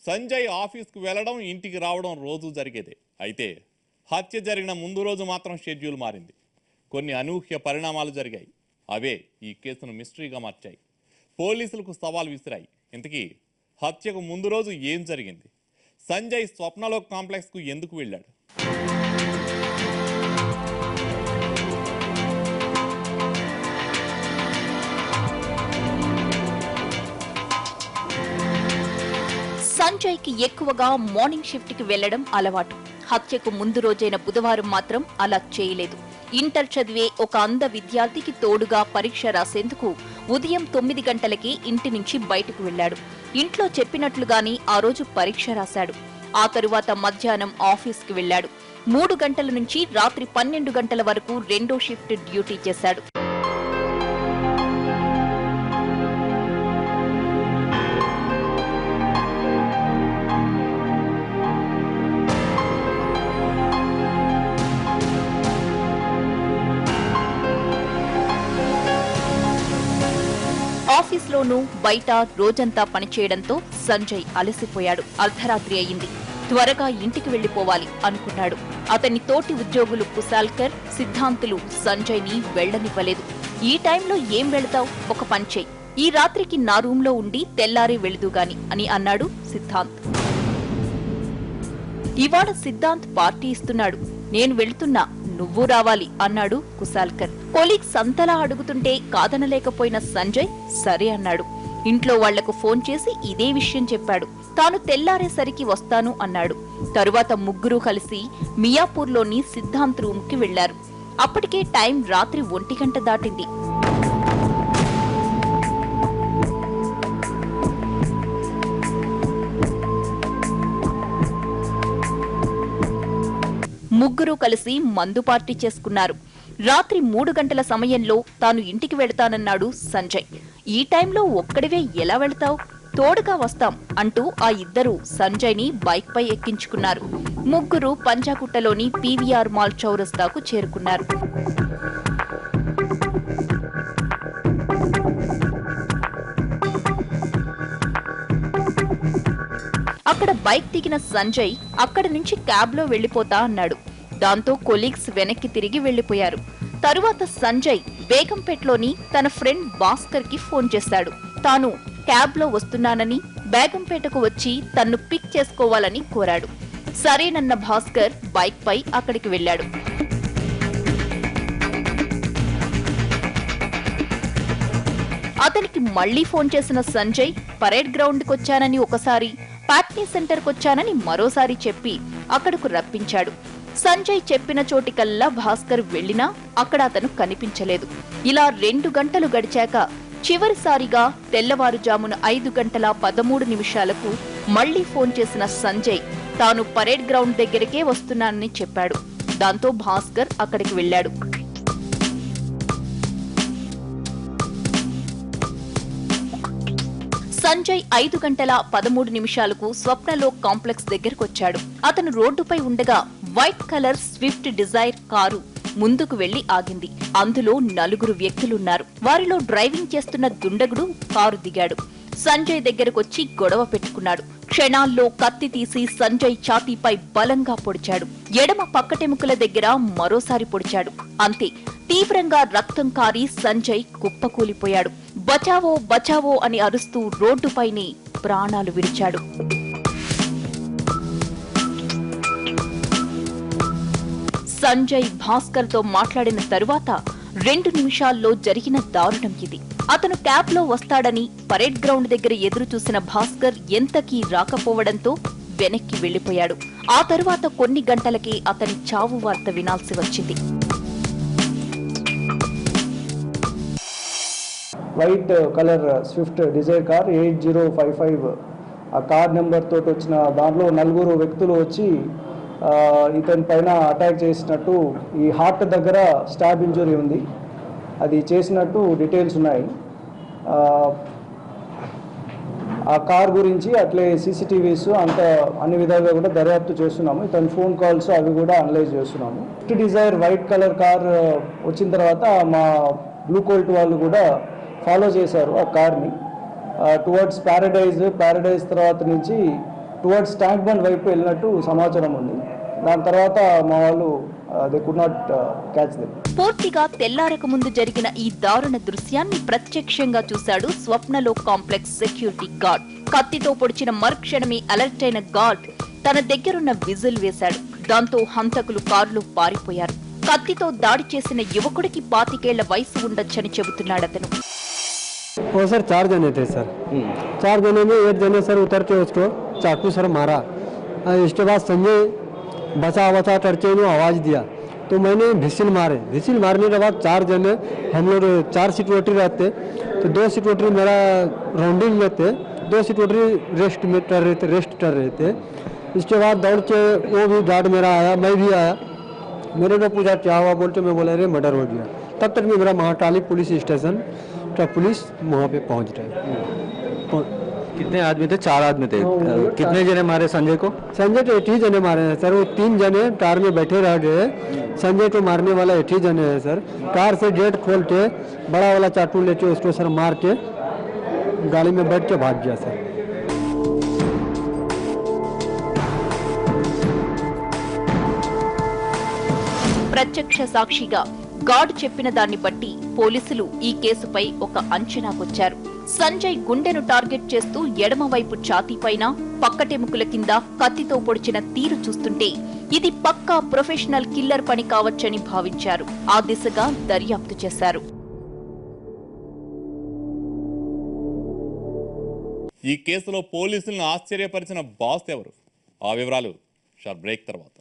సంజయ్ ఆఫీస్కు వెళ్లడం ఇంటికి రావడం రోజు జరిగేదే. అయితే హత్య జరిగిన ముందు రోజు మాత్రం షెడ్యూల్ మారింది. కొన్ని అనూహ్య పరిణామాలు జరిగాయి. అవే ఈ కేసును మిస్టరీగా మార్చాయి. పోలీసులకు సవాల్ విసిరాయి. ఇంతకీ హత్యకు ముందు రోజు ఏం జరిగింది? సంజయ్ స్వప్నలోక్ కాంప్లెక్స్కు ఎందుకు వెళ్ళాడు? సంజయ్కి ఎక్కువగా మార్నింగ్ షిఫ్ట్కి వెళ్లడం అలవాటు. హత్యకు ముందు రోజైన బుధవారం మాత్రం అలా చేయలేదు. ఇంటర్ చదివే ఒక అంధ విద్యార్థికి తోడుగా పరీక్ష రాసేందుకు ఉదయం 9 గంటలకి ఇంటి నుంచి బయటకు వెళ్లాడు. ఇంట్లో చెప్పినట్లుగాని ఆ రోజు పరీక్ష రాశాడు. ఆ తరువాత మధ్యాహ్నం ఆఫీస్కి వెళ్లాడు. 3 గంటల నుంచి రాత్రి 12 గంటల వరకు రెండో షిఫ్ట్ డ్యూటీ చేశాడు. ఆఫీస్లోనూ బయట రోజంతా పనిచేయడంతో సంజయ్ అలసిపోయాడు. అర్ధరాత్రి అయింది. త్వరగా ఇంటికి వెళ్లిపోవాలి అనుకున్నాడు. అతని తోటి ఉద్యోగులు కుశాల్కర్, సిద్ధాంతులు సంజయ్ని వెళ్లనివ్వలేదు. ఈ టైంలో ఏం వెళతావు, ఒక పని చెయ్యి, ఈ రాత్రికి నా రూంలో ఉండి తెల్లారే వెళుదుగాని అని అన్నాడు సిద్ధాంత్. ఇవాళ సిద్ధాంత్ పార్టీ ఇస్తున్నాడు, నేను వెళుతున్నా, నువ్వు రావాలి అన్నాడు కుశాల్కర్. కొలీగ్స్ అంతలా అడుగుతుంటే కాదనలేకపోయిన సంజయ్ సరే అన్నాడు. ఇంట్లో వాళ్లకు ఫోన్ చేసి ఇదే విషయం చెప్పాడు. తాను తెల్లారేసరికి వస్తాను అన్నాడు. తరువాత ముగ్గురు కలిసి మియాపూర్లోని సిద్ధాంత్ రూమ్కి వెళ్లారు. అప్పటికే టైం రాత్రి 1 గంట దాటింది. ముగ్గురు కలిసి మందు పార్టీ చేసుకున్నారు. రాత్రి 3 గంటల సమయంలో తాను ఇంటికి వెళతానన్నాడు సంజయ్. ఈ టైంలో ఒక్కడివే ఎలా వెళతావు, తోడుగా వస్తాం అంటూ ఆ ఇద్దరు సంజయ్ని బైక్ పై ఎక్కించుకున్నారు. ముగ్గురు పంజాగుట్టలోని పీవీఆర్ మాల్ చౌరస్తాకు చేరుకున్నారు. అక్కడ బైక్ దిగిన సంజయ్ అక్కడి నుంచి క్యాబ్లో వెళ్లిపోతా అన్నాడు. దాంతో కొలీగ్స్ వెనక్కి తిరిగి వెళ్లిపోయారు. తరువాత సంజయ్ బేగంపేట్లోని తన ఫ్రెండ్ భాస్కర్ కి ఫోన్ చేశాడు. తాను క్యాబ్లో వస్తున్నానని, బేగంపేటకు వచ్చి తన్ను పిక్ చేసుకోవాలని కోరాడు. సరేనన్న భాస్కర్ బైక్ పై అక్కడికి వెళ్లాడు. అతనికి మళ్లీ ఫోన్ చేసిన సంజయ్ పరేడ్ గ్రౌండ్ కొచ్చానని ఒకసారి, పాట్నీ సెంటర్ కొచ్చానని మరోసారి చెప్పి అక్కడకు రప్పించాడు. సంజయ్ చెప్పిన చోటికల్లా భాస్కర్ వెళ్లినా అక్కడ అతను కనిపించలేదు. ఇలా 2 గంటలు గడిచాక చివరిసారిగా తెల్లవారుజామున 5 గంటల 13 నిమిషాలకు మళ్లీ ఫోన్ చేసిన సంజయ్ తాను పరేడ్ గ్రౌండ్ దగ్గరికే వస్తున్నానని చెప్పాడు. దాంతో భాస్కర్ అక్కడికి వెళ్లాడు. సంజయ్ 5 గంటల 13 నిమిషాలకు స్వప్నలోక్ కాంప్లెక్స్ దగ్గరకొచ్చాడు. అతను రోడ్డుపై ఉండగా white colour Swift Dzire car ముందుకు వెళ్లి ఆగింది. అందులో 4 వ్యక్తులున్నారు. వారిలో డ్రైవింగ్ చేస్తున్న దుండగుడు కారు దిగాడు. సంజయ్ దగ్గరకొచ్చి గొడవ పెట్టుకున్నాడు. క్షణాల్లో కత్తి తీసి సంజయ్ ఛాతీపై బలంగా పొడిచాడు. ఎడమ పక్కటెముకల దగ్గర మరోసారి పొడిచాడు. అంతే, తీవ్రంగా రక్తం కారి సంజయ్ కుప్పకూలిపోయాడు. బచావో బచావో అని అరుస్తూ రోడ్డుపైనే ప్రాణాలు విడిచాడు. సంజయ్ భాస్కర్ తో మాట్లాడిన తరువాత 2 నిమిషాల్లో జరిగిన దారుణం ఇది. అతను క్యాబ్ లో వస్తాడని పరేడ్ గ్రౌండ్ దగ్గర ఎదురు చూసిన భాస్కర్ ఎంతకీ రాకపోవడంతో వెనక్కి వెళ్లిపోయాడు. ఆ తరువాత కొన్ని గంటలకే అతని చావు వార్త వినాల్సి వచ్చింది. White colour Swift Dzire car 8055 ఆ కార్ నెంబర్ తోటి వచ్చిన దాంట్లో 4 వ్యక్తులు వచ్చి ఇతని పైన అటాక్ చేసినట్టు, ఈ హార్ట్ దగ్గర స్టాబ్ ఇంజరీ ఉంది, అది చేసినట్టు డీటెయిల్స్ ఉన్నాయి. ఆ కార్ గురించి అట్లే సీసీటీవీస్ అన్ని విధాలుగా కూడా దర్యాప్తు చేస్తున్నాము. ఇతని ఫోన్ కాల్స్ అవి కూడా అనలైజ్ చేస్తున్నాము. Swift Dzire white colour car వచ్చిన తర్వాత మా బ్లూ కోల్ట్ వాళ్ళు కూడా ఫాలో చేశారు ఆ కార్ని టువర్డ్స్ ప్యారడైజ్ తర్వాత నుంచి టువర్డ్స్ ట్యాంక్ బండ్ వైపు వెళ్ళినట్టు సమాచారం ఉంది. దాని తర్వాత మా వాళ్ళు they could not catch them. పూర్తిగా తెల్లారక ముందు జరిగిన ఈ దారుణ దృశ్యాన్ని ప్రత్యక్షంగా చూశాడు స్వప్నలో కాంప్లెక్స్ సెక్యూరిటీ గార్డ్. కత్తితో పొడిచిన మరుక్షణమే అలర్ట్ అయిన గార్డ్ తన దగ్గరున్న విజిల్ వేశాడు. దాంతో హంతకులు కారులో పారిపోయారు. కత్తితో దాడి చేసిన యువకుడికి 25 ఏళ్ల వయసు ఉండొచ్చని చెబుతున్నాడతను. वो सर 4 जने थे सर। 4 जने में एक जने सर उतर के उसको चाकू सर मारा। इसके बाद संजय बचा करके उन्होंने आवाज़ दिया तो मैंने विसिल मारने के बाद 4 जने हम लोग 4 सिक्योरिटी रहते तो 2 सिक्योरिटी मेरा राउंडिंग में थे, 2 सिक्योरिटी रेस्ट कर रहे थे। इसके बाद दौड़ के वो भी गार्ड मेरा आया, मैं भी आया, मेरे को पूछा क्या हुआ, बोलते मैं बोला अरे मर्डर हो गया। तब तक में मेरा महाकाली पुलिस स्टेशन का पुलिस वहाँ पे पहुँच रहे। कितने आदमी थे? 4 आदमी थे। कितने जने मारे संजय को? संजय तो 8 ही जने मारे हैं सर। वो 3 जने कार में बैठे रह गए। संजय को मारने वाला 8 ही जने हैं सर। कार से गेट खोल के बड़ा वाला चाकू लेके उसको सर मार के गाड़ी में बैठ के भाग गया सर। ప్రత్యక్ష సాక్షిగా గార్డ్ చెప్పిన దాన్ని బట్టి పోలీసులు ఈ కేసుపై ఒక అంచనాకొచ్చారు. సంజయ్ గుండెను టార్గెట్ చేస్తూ ఎడమవైపు ఛాతీపైన పక్కటెముకల కింద కత్తితో పొడిచిన తీరు చూస్తుంటే ఇది పక్కా ప్రొఫెషనల్ కిల్లర్ పని కావచ్చని భావించారు. ఆ దిశగా దర్యాప్తు చేశారు. ఈ కేసులో పోలీసులను ఆశ్చర్యపరిచిన బాస్ ఎవరు? ఆ వివరాలు షార్ట్ బ్రేక్ తర్వాత.